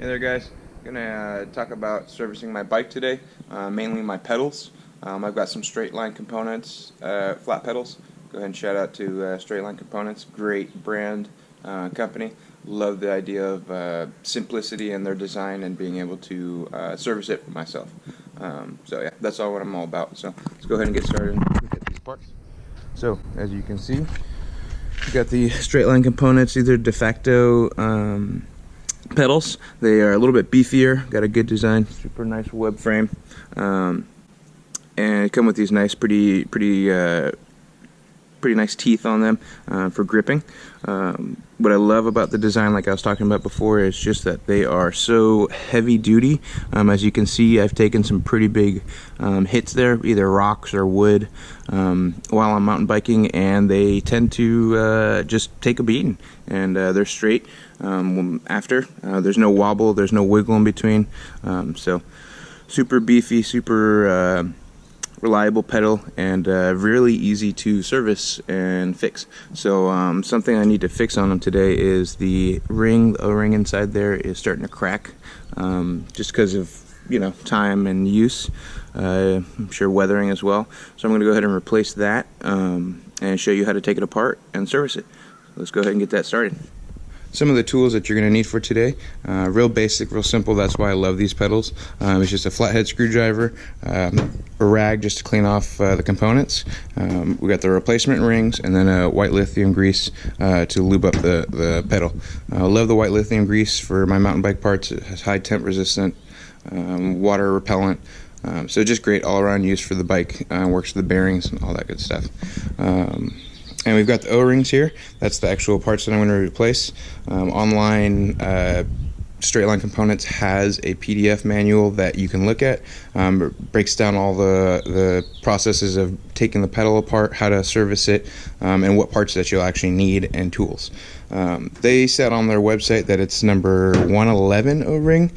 Hey there guys, I'm going to talk about servicing my bike today, mainly my pedals. I've got some Straitline components, flat pedals. Go ahead and shout out to Straitline Components, great brand, company. Love the idea of simplicity in their design and being able to service it for myself. So yeah, that's all what I'm all about. So let's go ahead and get started and look at these parts. So as you can see, we've got the Straitline components, either Defacto pedals. They are a little bit beefier, got a good design, super nice web frame, and come with these nice, pretty nice teeth on them for gripping. What I love about the design, like I was talking about before, is just that they are so heavy duty. As you can see, I've taken some pretty big hits there, either rocks or wood, while I'm mountain biking, and they tend to just take a beating, and they're straight after. There's no wobble, there's no wiggle in between, so super beefy, super reliable pedal, and really easy to service and fix. So something I need to fix on them today is the ring. The O-ring inside there is starting to crack, just because of, you know, time and use. I'm sure weathering as well. So I'm going to go ahead and replace that and show you how to take it apart and service it. Let's go ahead and get that started. Some of the tools that you're going to need for today, real basic, real simple. That's why I love these pedals. It's just a flathead screwdriver, a rag just to clean off the components. We got the replacement rings, and then a white lithium grease to lube up the pedal. I love the white lithium grease for my mountain bike parts. It has high temp resistant, water repellent. So just great all-around use for the bike. Works with the bearings and all that good stuff. And we've got the O-rings here. That's the actual parts that I'm going to replace. Online, Straitline Components has a PDF manual that you can look at. It breaks down all the processes of taking the pedal apart, how to service it, and what parts that you'll actually need, and tools. They said on their website that it's number 111 O-ring,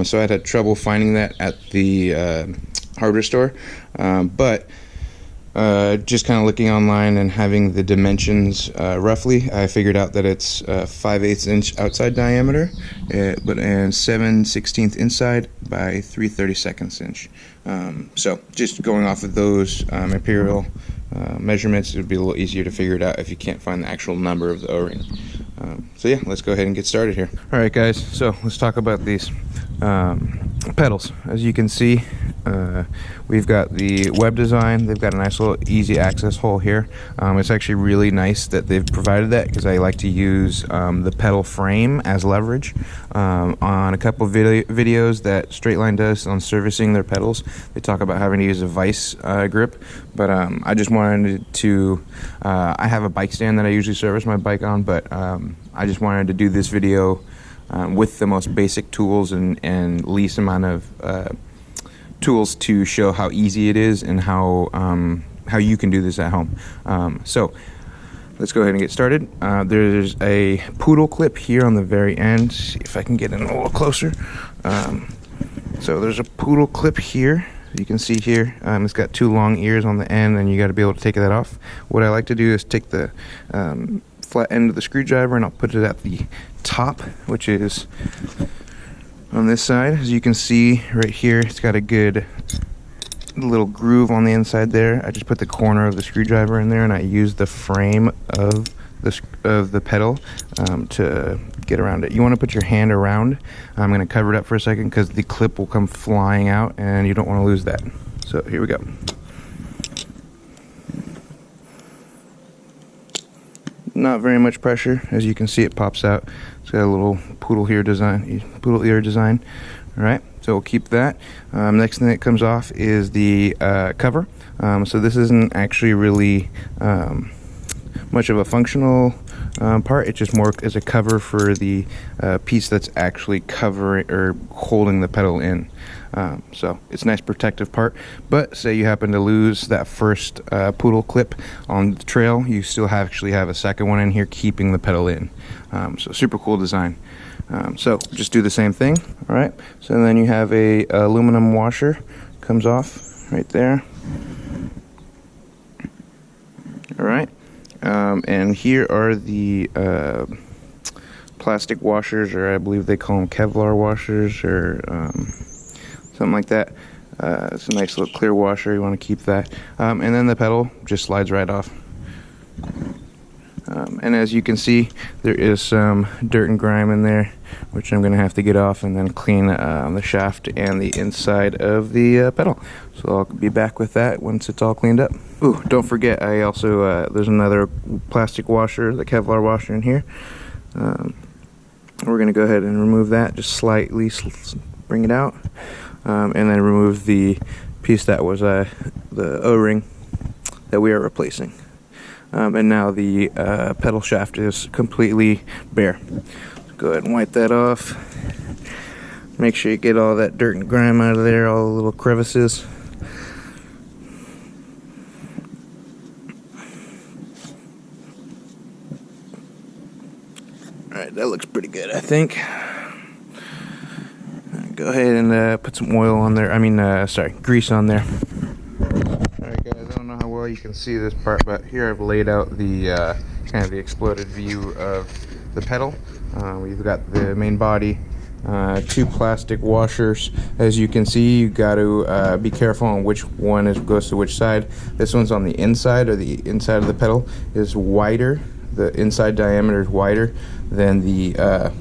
so I had trouble finding that at the hardware store, but just kind of looking online and having the dimensions roughly, I figured out that it's 5/8 inch outside diameter, and 7/16 inside by 3/32 inch. So just going off of those imperial measurements, it would be a little easier to figure it out if you can't find the actual number of the O-ring. So yeah, let's go ahead and get started here. Alright guys, so let's talk about these pedals. As you can see, we've got the web design. They've got a nice little easy access hole here. It's actually really nice that they've provided that, because I like to use the pedal frame as leverage on a couple of videos that Straitline does on servicing their pedals. They talk about having to use a vice grip, but I just wanted to I have a bike stand that I usually service my bike on, but I just wanted to do this video with the most basic tools and least amount of tools to show how easy it is and how you can do this at home. So let's go ahead and get started. There's a poodle clip here on the very end. See if I can get in a little closer. So there's a poodle clip here. You can see here, it's got two long ears on the end, and you got to be able to take that off. What I like to do is take the flat end of the screwdriver, and I'll put it at the top, which is on this side. As you can see right here, it's got a good little groove on the inside there. I just put the corner of the screwdriver in there, and I use the frame of the pedal to get around it. You want to put your hand around. I'm going to cover it up for a second because the clip will come flying out, and you don't want to lose that. So here we go. Not very much pressure. As you can see, it pops out. It's got a little poodle ear design. All right, so we'll keep that. Next thing that comes off is the cover. So this isn't actually really much of a functional part. It's just more as a cover for the piece that's actually covering or holding the pedal in. So it's a nice protective part, but say you happen to lose that first poodle clip on the trail, you still actually have a second one in here keeping the pedal in. So super cool design. So just do the same thing. All right, so then you have a aluminum washer, comes off right there. All right, and here are the plastic washers, or I believe they call them Kevlar washers, or something like that. It's a nice little clear washer. You want to keep that. And then the pedal just slides right off. And as you can see, there is some dirt and grime in there, which I'm going to have to get off and then clean the shaft and the inside of the pedal. So I'll be back with that once it's all cleaned up. Ooh, don't forget, I also, there's another plastic washer, the Kevlar washer in here. We're going to go ahead and remove that, just slightly bring it out, and then remove the piece that was the O-ring that we are replacing. And now the pedal shaft is completely bare. So go ahead and wipe that off. Make sure you get all that dirt and grime out of there, all the little crevices. Alright, that looks pretty good, I think. Go ahead and put some oil on there. Grease on there. Alright guys, I don't know how well you can see this part, but here I've laid out the kind of the exploded view of the pedal. We've got the main body, two plastic washers. As you can see, you got to be careful on which one goes to which side. This one's on the inside, or the inside of the pedal is wider. The inside diameter is wider than the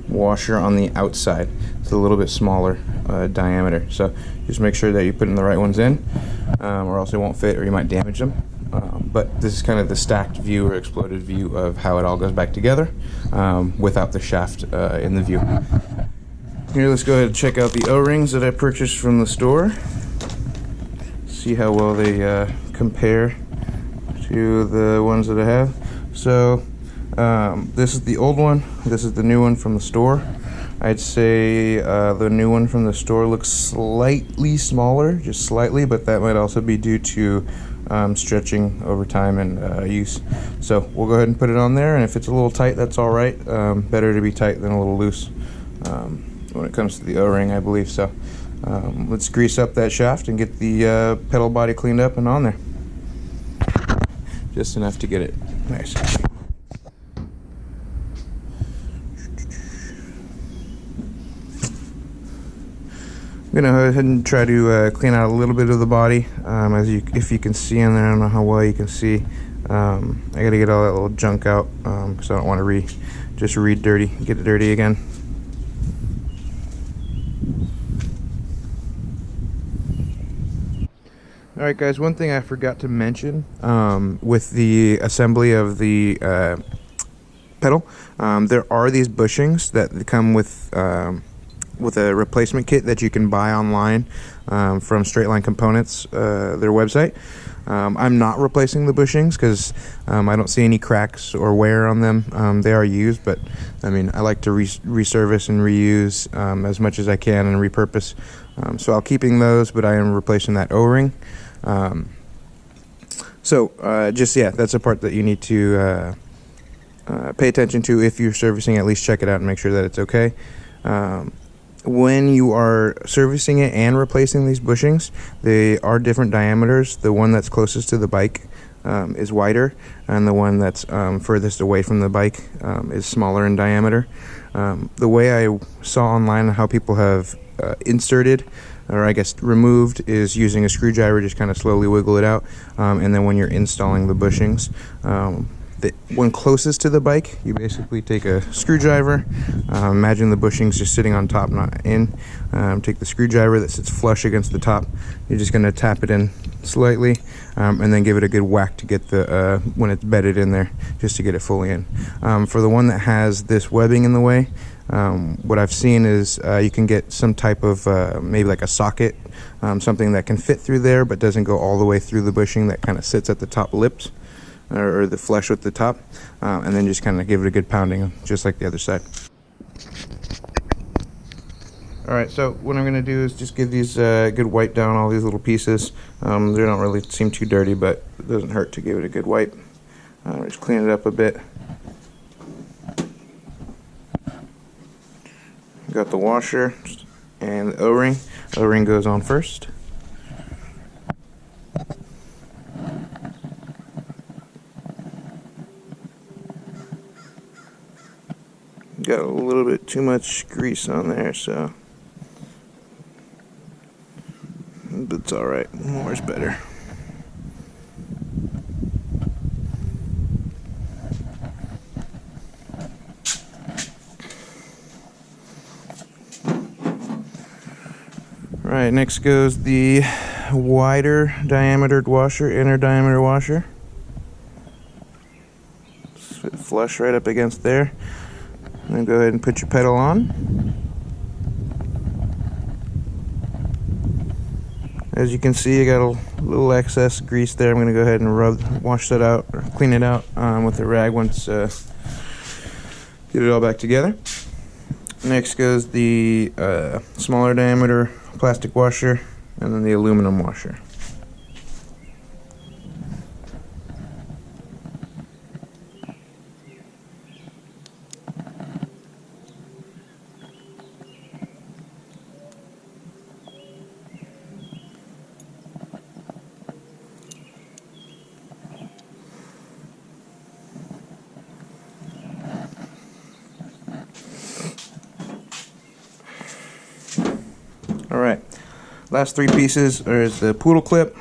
washer on the outside. It's a little bit smaller diameter, so just make sure that you're putting the right ones in, or else it won't fit or you might damage them. But this is kind of the stacked view or exploded view of how it all goes back together without the shaft in the view. Here, let's go ahead and check out the O-rings that I purchased from the store. See how well they compare to the ones that I have. So this is the old one, this is the new one from the store. I'd say the new one from the store looks slightly smaller, just slightly, but that might also be due to stretching over time and use. So we'll go ahead and put it on there, and if it's a little tight, that's all right. Better to be tight than a little loose when it comes to the O-ring, I believe. So let's grease up that shaft and get the pedal body cleaned up and on there. Just enough to get it nice. I'm gonna go ahead and try to clean out a little bit of the body. If you can see in there, I don't know how well you can see. I gotta get all that little junk out because I don't want to get it dirty again. Alright guys, one thing I forgot to mention with the assembly of the pedal, there are these bushings that come with a replacement kit that you can buy online from Straitline Components, their website. I'm not replacing the bushings because I don't see any cracks or wear on them. They are used, but I mean, I like to resurface and reuse as much as I can and repurpose. So I'll keeping those, but I am replacing that O-ring. That's a part that you need to pay attention to if you're servicing. At least check it out and make sure that it's okay. When you are servicing it and replacing these bushings, they are different diameters. The one that's closest to the bike is wider, and the one that's furthest away from the bike is smaller in diameter. The way I saw online how people have inserted, or I guess removed, is using a screwdriver, just kind of slowly wiggle it out, and then when you're installing the bushings, the one closest to the bike, you basically take a screwdriver, imagine the bushings just sitting on top, not in. Take the screwdriver that sits flush against the top, you're just going to tap it in slightly, and then give it a good whack to get the when it's bedded in there, just to get it fully in. For the one that has this webbing in the way, what I've seen is you can get some type of maybe like a socket, something that can fit through there but doesn't go all the way through the bushing, that kind of sits at the top lips, or the flush with the top, and then just kind of give it a good pounding, just like the other side. Alright, so what I'm going to do is just give these a good wipe down, all these little pieces. They don't really seem too dirty, but it doesn't hurt to give it a good wipe. Just clean it up a bit. Got the washer and the O-ring. O-ring goes on first. got a little bit too much grease on there, so but it's alright. More is better. Alright, next goes the wider diametered washer, inner diameter washer. Fit flush right up against there. And then go ahead and put your pedal on. As you can see, I got a little excess grease there. I'm going to go ahead and wash that out, or clean it out with a rag once get it all back together. Next goes the smaller diameter plastic washer, and then the aluminum washer. Alright, last three pieces is the poodle clip,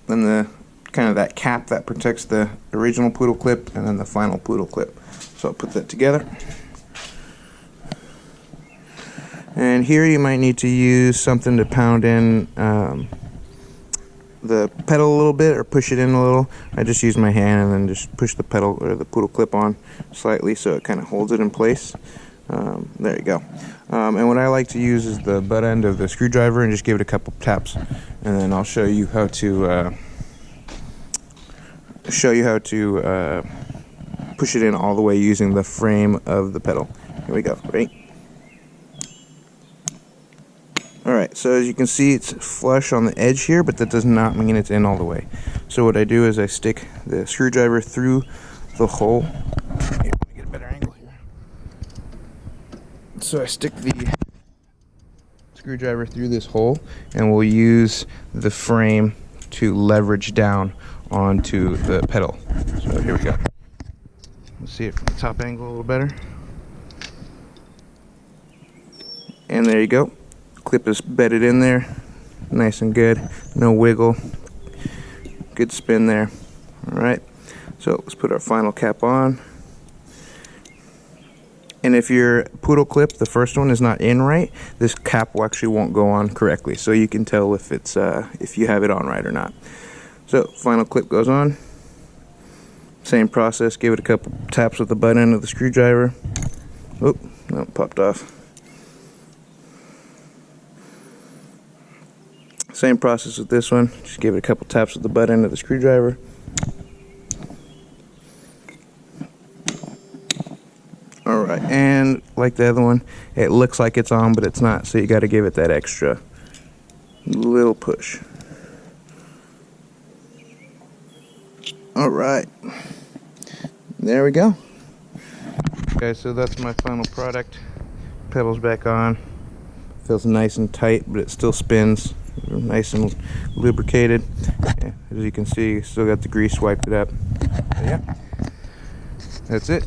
then the kind of that cap that protects the original poodle clip, and then the final poodle clip. So I'll put that together. And here you might need to use something to pound in the pedal a little bit, or push it in a little. I just use my hand and then just push the pedal or the poodle clip on slightly so it kind of holds it in place. There you go. And what I like to use is the butt end of the screwdriver and just give it a couple taps, and then I'll show you how to push it in all the way using the frame of the pedal. Here we go. Ready? Alright, so as you can see, it's flush on the edge here, but that does not mean it's in all the way. So what I do is I stick the screwdriver through the hole. Here, let me get a better angle here. So I stick the screwdriver through this hole, and we'll use the frame to leverage down onto the pedal. So here we go. Let's see it from the top angle a little better. And there you go. Clip is bedded in there, nice and good, no wiggle, good spin there. Alright, so let's put our final cap on. And if your poodle clip, the first one, is not in right, this cap won't go on correctly, so you can tell if it's if you have it on right or not. So final clip goes on, same process, give it a couple taps with the butt end of the screwdriver. Oop, no, it popped off. Same process with this one, just give it a couple taps with the butt end of the screwdriver. Alright, and like the other one, it looks like it's on, but it's not, so you got to give it that extra little push. Alright, there we go. Okay, so that's my final product. Pedals back on. Feels nice and tight, but it still spins. Nice and lubricated. Yeah, as you can see, still got the grease, wiped it up. But yeah, that's it.